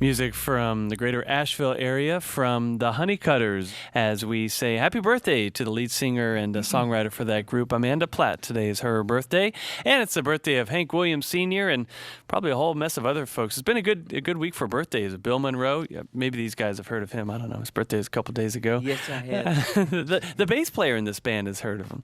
Music from the greater Asheville area from the Honeycutters as we say happy birthday to the lead singer and songwriter for that group, Amanda Platt. Today is her birthday, and it's the birthday of Hank Williams Sr. and probably a whole mess of other folks. It's been a good week for birthdays. Bill Monroe, maybe these guys have heard of him. I don't know. His birthday was a couple days ago. Yes, I have. the bass player in this band has heard of him.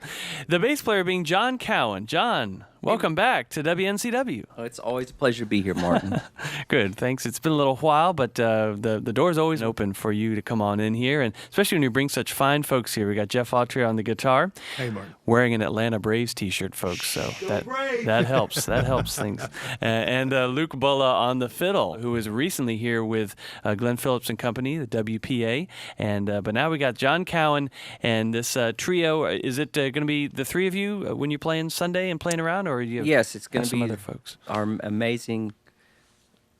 The bass player being John Cowan. John, welcome back to WNCW. Oh, it's always a pleasure to be here, Martin. Good, thanks. It's been a little while, but the door's always open for you to come on in here, and especially when you bring such fine folks here. We got Jeff Autry on the guitar. Hey, Martin. Wearing an Atlanta Braves t-shirt, folks, so that helps. That helps things. And Luke Bulla on the fiddle, who was recently here with Glenn Phillips and Company, the WPA. And but now we got John Cowan and this trio. Is it going to be the three of you when you're playing Sunday and playing around, or you? Yes, it's going to some be other folks. Our amazing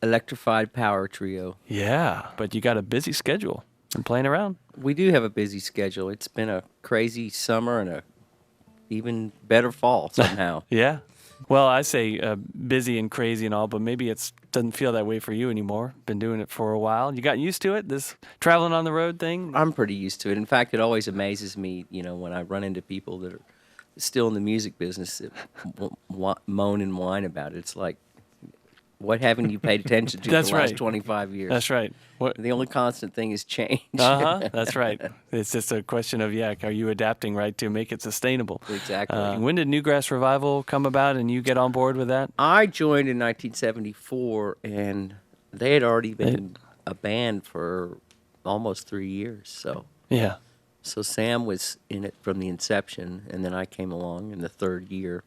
electrified power trio. Yeah, but you got a busy schedule and playing around. We do have a busy schedule. It's been a crazy summer and a even better fall somehow. Yeah. Well, I say busy and crazy and all, but maybe it doesn't feel that way for you anymore. Been doing it for a while. You got used to it, this traveling on the road thing? I'm pretty used to it. In fact, it always amazes me, when I run into people that are still in the music business that moan and whine about it. It's like, what haven't you paid attention to That's the last right. 25 years? That's right. What? The only constant thing is change. That's right. It's just a question of, are you adapting right to make it sustainable? Exactly. When did Newgrass Revival come about and you get on board with that? I joined in 1974, and they had already been a band for almost 3 years. Yeah. So Sam was in it from the inception, and then I came along in the third year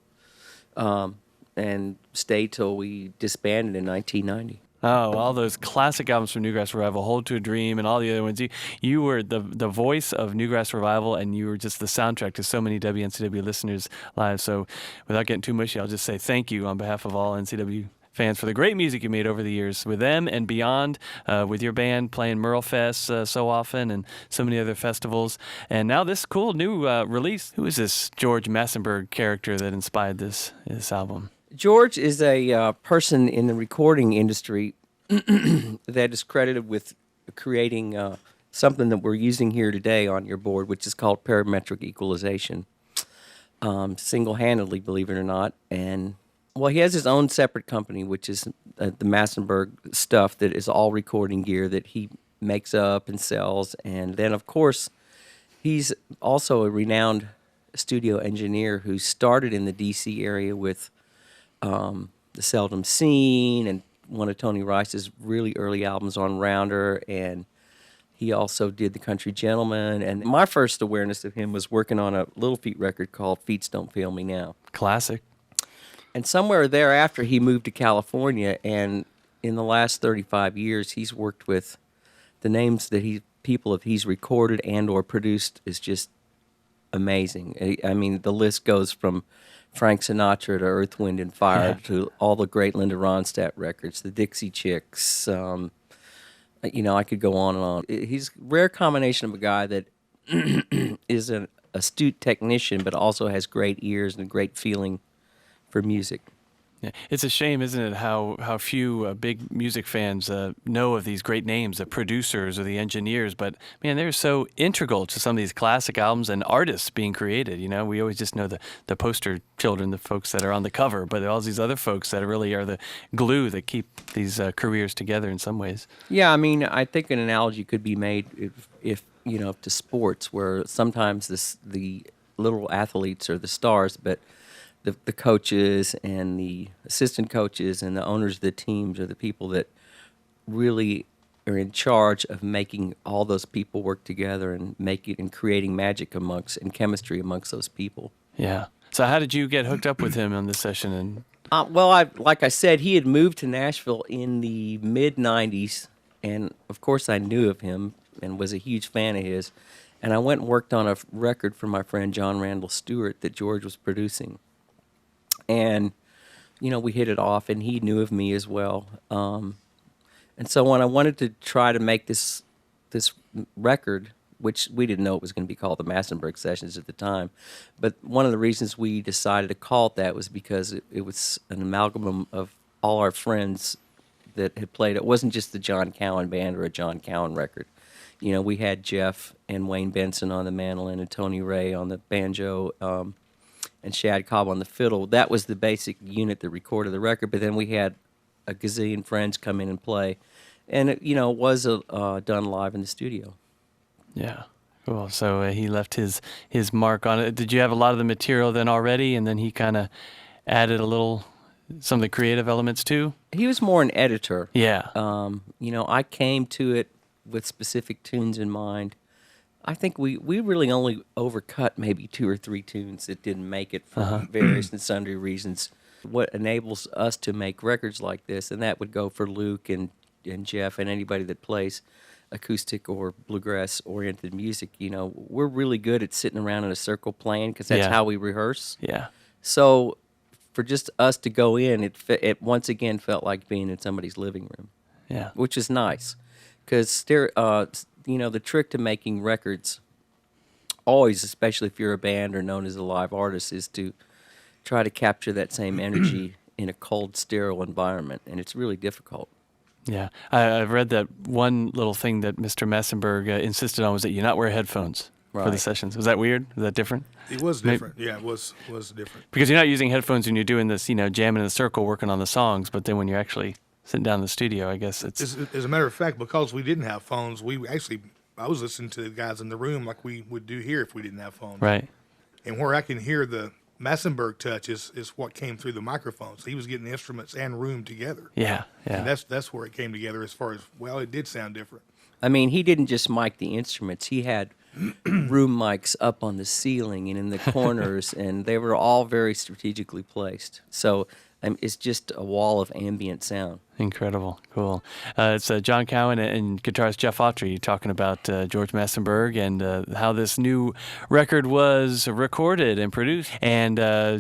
and stayed till we disbanded in 1990. Oh, all those classic albums from Newgrass Revival, Hold to a Dream, and all the other ones. You were the voice of Newgrass Revival, and you were just the soundtrack to so many WNCW listeners' lives. So without getting too mushy, I'll just say thank you on behalf of all NCW fans for the great music you made over the years with them and beyond, with your band playing Merle Fest so often and so many other festivals. And now this cool new release. Who is this George Massenburg character that inspired this album? George is a person in the recording industry that is credited with creating something that we're using here today on your board, which is called parametric equalization, single-handedly, believe it or not. And well, he has his own separate company, which is the Massenburg stuff that is all recording gear that he makes up and sells. And then, of course, he's also a renowned studio engineer who started in the D.C. area with the Seldom Seen and one of Tony Rice's really early albums on Rounder, and he also did The Country Gentleman. And my first awareness of him was working on a Little Feat record called Feets Don't Fail Me Now. Classic. And somewhere thereafter, he moved to California, and in the last 35 years, he's worked with the names that people that he's recorded and or produced is just amazing. I mean, the list goes from Frank Sinatra to Earth, Wind, and Fire to all the great Linda Ronstadt records, the Dixie Chicks. I could go on and on. He's a rare combination of a guy that is an astute technician, but also has great ears and a great feeling for music. Yeah. It's a shame, isn't it, how few big music fans know of these great names, the producers or the engineers. But, man, they're so integral to some of these classic albums and artists being created. We always just know the poster children, the folks that are on the cover, but all these other folks that really are the glue that keep these careers together in some ways. Yeah, I mean, I think an analogy could be made if to sports, where sometimes the little athletes are the stars, but the coaches and the assistant coaches and the owners of the teams are the people that really are in charge of making all those people work together and creating magic and chemistry amongst those people. Yeah. So how did you get hooked up with him on this session? Like I said, he had moved to Nashville in the mid-'90s, and of course I knew of him and was a huge fan of his. And I went and worked on a record for my friend John Randall Stewart that George was producing. And, we hit it off, and he knew of me as well. And so when I wanted to try to make this record, which we didn't know it was going to be called the Massenburg Sessions at the time, but one of the reasons we decided to call it that was because it was an amalgam of all our friends that had played. It wasn't just the John Cowan band or a John Cowan record. You know, we had Jeff and Wayne Benson on the mandolin and Tony Ray on the banjo, and Shad Cobb on the fiddle. That was the basic unit that recorded the record. But then we had a gazillion friends come in and play, and it, was done live in the studio. Yeah. Cool. So he left his mark on it. Did you have a lot of the material then already, and then he kind of added some of the creative elements too? He was more an editor. Yeah. I came to it with specific tunes in mind. I think we really only overcut maybe 2 or 3 tunes that didn't make it for various and sundry reasons. What enables us to make records like this, and that would go for Luke and Jeff and anybody that plays acoustic or bluegrass-oriented music, we're really good at sitting around in a circle playing because that's how we rehearse. Yeah. So for just us to go in, it once again felt like being in somebody's living room. Yeah. Which is nice because, the trick to making records, always, especially if you're a band or known as a live artist, is to try to capture that same energy in a cold, sterile environment, and it's really difficult. Yeah, I've read that one little thing that Mr. Massenburg insisted on was that you not wear headphones for the sessions. Was that weird? Was that different? It was different. Yeah, it was different. Because you're not using headphones when you're doing this, jamming in a circle, working on the songs. But then when you're actually sitting down in the studio, I guess it's... As a matter of fact, because we didn't have phones, I was listening to the guys in the room like we would do here if we didn't have phones. Right. And where I can hear the Massenburg touch is what came through the microphones. He was getting the instruments and room together. Yeah, yeah. And that's where it came together as far as, it did sound different. I mean, he didn't just mic the instruments. He had room mics up on the ceiling and in the corners, and they were all very strategically placed. So it's just a wall of ambient sound. Incredible. Cool. It's John Cowan and guitarist Jeff Autry talking about George Massenburg and how this new record was recorded and produced. And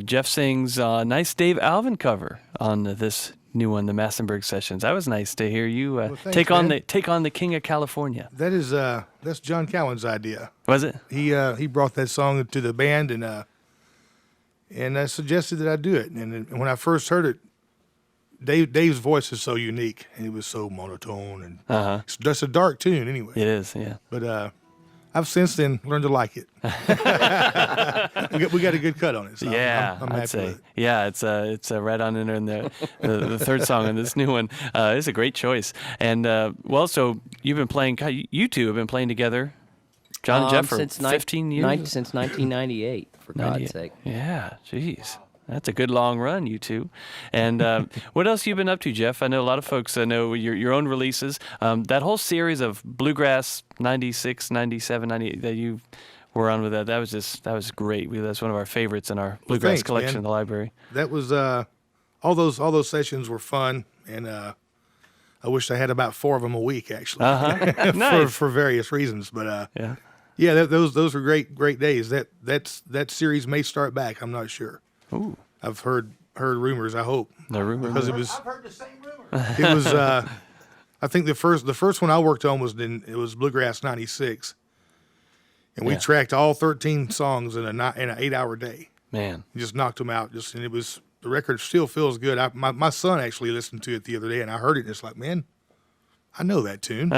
Jeff sings a nice Dave Alvin cover on this new one, the Massenburg Sessions. That was nice to hear you take on the King of California. That's John Cowan's idea. Was it? He brought that song to the band and I suggested that I do it. And when I first heard it, Dave's voice is so unique, and it was so monotone, and it's just a dark tune anyway. It is, yeah. But I've since then learned to like it. we got a good cut on it. So yeah, I'm happy with it. Yeah, it's right on in there in the third song on this new one. It's a great choice. And so you've been playing. You two have been playing together, John and Jeff, for 15 years. Since 1998, for God's sake. Yeah, jeez. That's a good long run, you two. And what else you been up to, Jeff? I know a lot of folks know your own releases. That whole series of Bluegrass 96, 97, 98 that you were on with that was great. That's one of our favorites in our Bluegrass collection in the library. That was all those sessions were fun, and I wish I had about 4 of them a week actually. Nice. for various reasons, but yeah, those were great days. That series may start back. I'm not sure. Ooh. I've heard rumors. I hope the rumor. Because I've heard the same rumor. It was. I think the first one I worked on was Bluegrass '96, and we tracked all 13 songs in an 8-hour day. Man, we just knocked them out. And it was, the record still feels good. My son actually listened to it the other day, and I heard it, and it's like, man, I know that tune.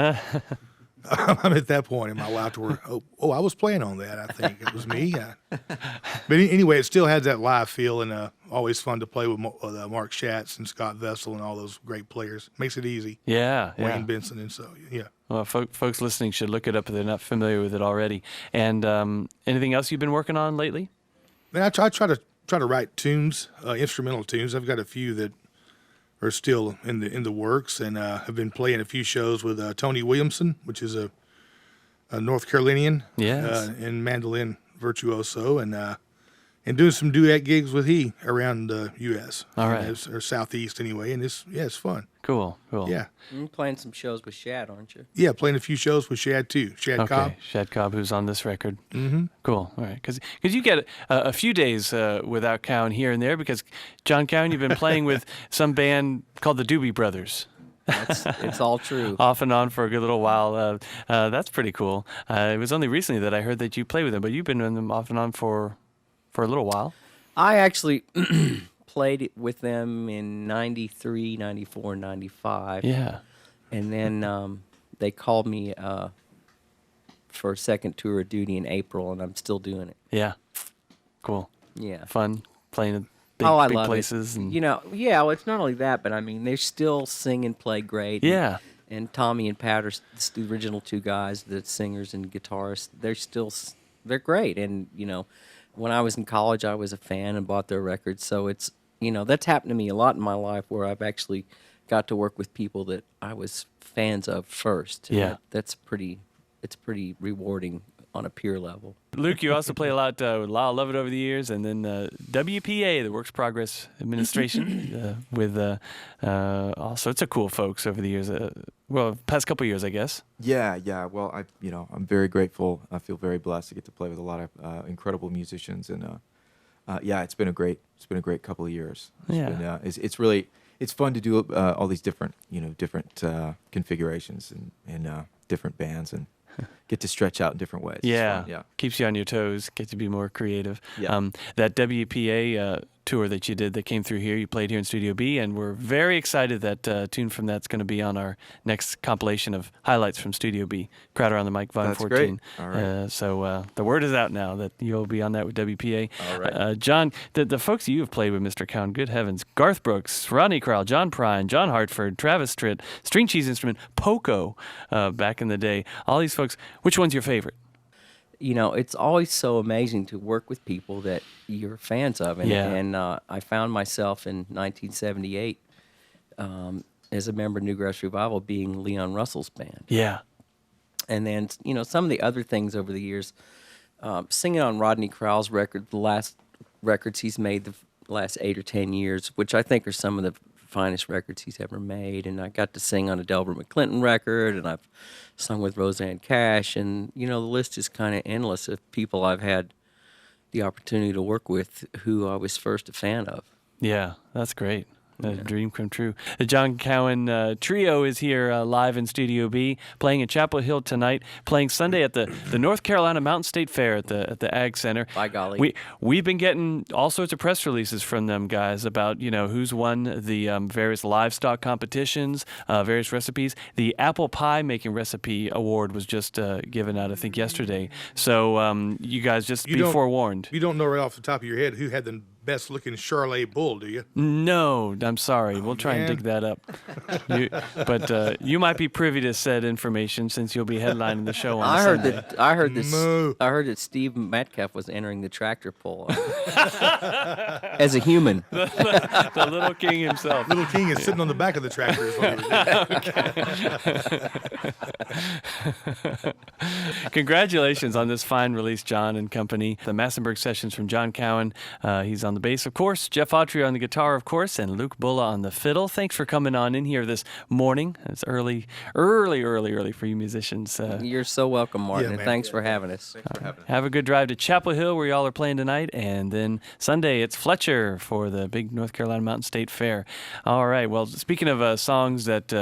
I'm at that point in my life where, I was playing on that. I think it was me. But anyway, it still has that live feel, and always fun to play with Mark Schatz and Scott Vessel and all those great players. Makes it easy. Yeah. Wayne Benson, and so, yeah. Well, folks listening should look it up if they're not familiar with it already. And anything else you've been working on lately? Man, I try to write tunes, instrumental tunes. I've got a few that are still in the works, and have been playing a few shows with Tony Williamson, which is a North Carolinian, and mandolin virtuoso, and doing some duet gigs with he around the U.S. All right, or Southeast anyway, and it's fun. Cool. Yeah, You're playing some shows with Shad, aren't you? Yeah, playing a few shows with Shad too. Shad Cobb. Shad Cobb, who's on this record. Mm-hmm. Cool. All right, because you get a few days without Cowan here and there, because John Cowan, you've been playing with some band called the Doobie Brothers. It's all true. Off and on for a good little while. That's pretty cool. It was only recently that I heard that you play with them, but you've been with them off and on for a little while. I actually played with them in 93, 94, 95. Yeah. And then they called me for a second tour of duty in April, and I'm still doing it. Yeah. Cool. Yeah. Fun playing at big, I big love places. it. And Yeah, well, it's not only that, but I mean, they still sing and play great. yeah. And Tommy and Pat are the original two guys, the singers and guitarists. They're great. And, when I was in college, I was a fan and bought their records. So it's, that's happened to me a lot in my life where I've actually got to work with people that I was fans of first. And Yeah. it's pretty rewarding on a peer level. Luke, you also play a lot with Lyle Lovett over the years, and then WPA, the Works Progress Administration, with all sorts of cool folks over the years. Past couple of years, I guess. Yeah. Well, I'm very grateful. I feel very blessed to get to play with a lot of incredible musicians, and it's been a great couple of years. It's really fun to do all these different configurations and different bands and get to stretch out in different ways. It's fun, yeah. Keeps you on your toes, get to be more creative. Yeah. That WPA tour that you did that came through here, you played here in Studio B, and we're very excited that a tune from that's going to be on our next compilation of highlights from Studio B, Crowder on the Mic, Volume That's 14. great. All right. So the word is out now that you'll be on that with WPA. All right. John, the folks you have played with, Mr. Cowan, good heavens, Garth Brooks, Rodney Crowell, John Prine, John Hartford, Travis Tritt, String Cheese Instrument, Poco, back in the day. All these folks, which one's your favorite? It's always so amazing to work with people that you're fans of. And I found myself in 1978 as a member of Newgrass Revival being Leon Russell's band. Yeah. And then, some of the other things over the years, singing on Rodney Crowell's record, the last records he's made the last 8 or 10 years, which I think are some of the finest records he's ever made. And I got to sing on a Delbert McClinton record, and I've sung with Roseanne Cash, and the list is kind of endless of people I've had the opportunity to work with who I was first a fan of. Yeah, that's great. A dream come true. The John Cowan Trio is here live in Studio B, playing at Chapel Hill tonight, playing Sunday at the North Carolina Mountain State Fair at the Ag Center. By golly. We've been getting all sorts of press releases from them guys about who's won the various livestock competitions, various recipes. The apple pie making recipe award was just given out, I think, yesterday. So you guys just be forewarned. You don't know right off the top of your head who had the best looking Charolais bull, do you? No, I'm sorry. We'll try and dig that up. But you might be privy to said information since you'll be headlining the show on Sunday. I heard that Steve Metcalf was entering the tractor pull as a human. The little king himself. Little King is sitting on the back of the tractor. Is what he did. Congratulations on this fine release, John and company. The Massenburg sessions from John Cowan. He's on the bass, of course. Jeff Autry on the guitar, of course, and Luke Bulla on the fiddle. Thanks for coming on in here this morning. It's early for you musicians. You're so welcome, Martin, Yeah, and man. thanks for having us. Thanks for having us. Have a good drive to Chapel Hill, where y'all are playing tonight, and then Sunday it's Fletcher for the big North Carolina Mountain State Fair. All right. Well, speaking of songs that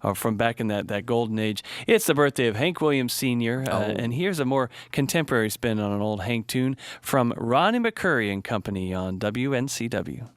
are from back in that golden age, it's the birthday of Hank Williams Sr., and here's a more contemporary spin on an old Hank tune from Ronnie McCurry and Company on WNCW.